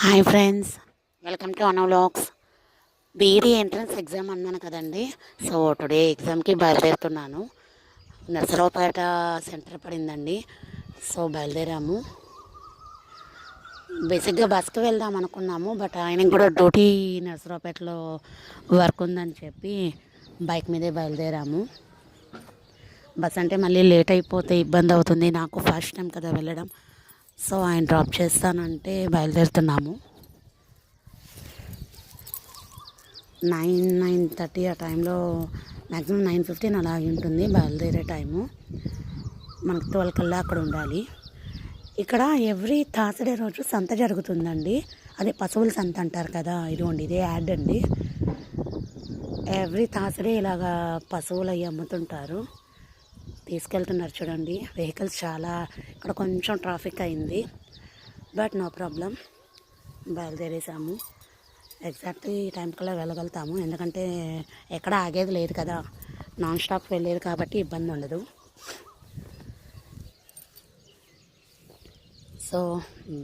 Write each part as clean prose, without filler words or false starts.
Hi friends, welcome to Anu vlogs. BEd entrance exam అన్నాను కదండి. So today ఎగ్జామ్కి బయలుదేరుతున్నాను. నర్సరావుపేట సెంటర్ పడిందండి. సో బయలుదేరాము. బేసిక్గా బస్కి వెళ్దాం అనుకున్నాము, బట్ ఆయనకు కూడా డ్యూటీ నర్సరావుపేటలో వర్క్ ఉందని చెప్పి బైక్ మీదే బయలుదేరాము. బస్ అంటే మళ్ళీ లేట్ అయిపోతే ఇబ్బంది అవుతుంది. నాకు ఫస్ట్ టైం కదా వెళ్ళడం. సో ఆయన డ్రాప్ చేస్తానంటే బయలుదేరుతున్నాము. 9:30 ఆ టైంలో, మ్యాక్సిమం 9:15 అలా ఉంటుంది బయలుదేరే టైము. మనకు 12 కల్లా అక్కడ ఉండాలి. ఇక్కడ ఎవ్రీ థర్స్డే రోజు సంత జరుగుతుందండి. అదే పశువుల సంత అంటారు కదా, ఇదిగోండి ఇదే యాడ్ అండి. ఎవ్రీ థర్స్డే ఇలాగా పశువులు అవి అమ్ముతుంటారు. తీసుకెళ్తున్నారు చూడండి. వెహికల్స్ చాలా, ఇక్కడ కొంచెం ట్రాఫిక్ అయింది, బట్ నో ప్రాబ్లం. బయలుదేరేసాము. ఎగ్జాక్ట్లీ ఈ టైం కల్లా వెళ్ళగలుగుతాము, ఎందుకంటే ఎక్కడ ఆగేది లేదు కదా, నాన్ స్టాప్ వెళ్ళేది కాబట్టి ఇబ్బంది ఉండదు. సో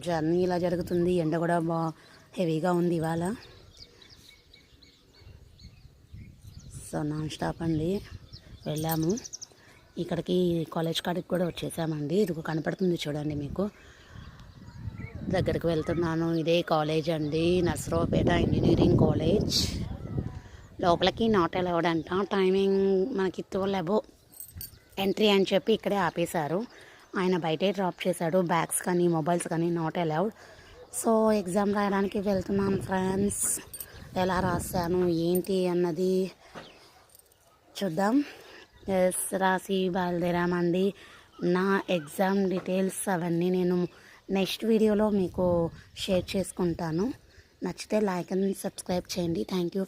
జర్నీ ఇలా జరుగుతుంది. ఎండ కూడా హెవీగా ఉంది ఇవాళ. సో నాన్ స్టాప్ అండి. వెళ్ళాము. ఇక్కడికి కాలేజ్ కాడికి కూడా వచ్చేసామండి. ఇది కనపడుతుంది చూడండి మీకు. దగ్గరికి వెళ్తున్నాను. ఇదే కాలేజ్ అండి, నర్సరావుపేట ఇంజనీరింగ్ కాలేజ్. లోపలికి నాట్ అలౌడ్ అంట. టైమింగ్ మనకి 12 ఎంట్రీ అని చెప్పి ఇక్కడే ఆపేశారు. ఆయన బయటే డ్రాప్ చేశాడు. బ్యాగ్స్ కానీ మొబైల్స్ కానీ నాట్ అలౌడ్. సో ఎగ్జామ్ రాయడానికి వెళ్తున్నాను ఫ్రెండ్స్. ఎలా రాశాను ఏంటి అన్నది చూద్దాం. రాసి బయలుదేరామండి. నా ఎగ్జామ్ డీటెయిల్స్ అవన్నీ నేను నెక్స్ట్ వీడియోలో మీకు షేర్ చేసుకుంటాను. నచ్చితే లైక్ అండ్ సబ్స్క్రైబ్ చేయండి. Thank you.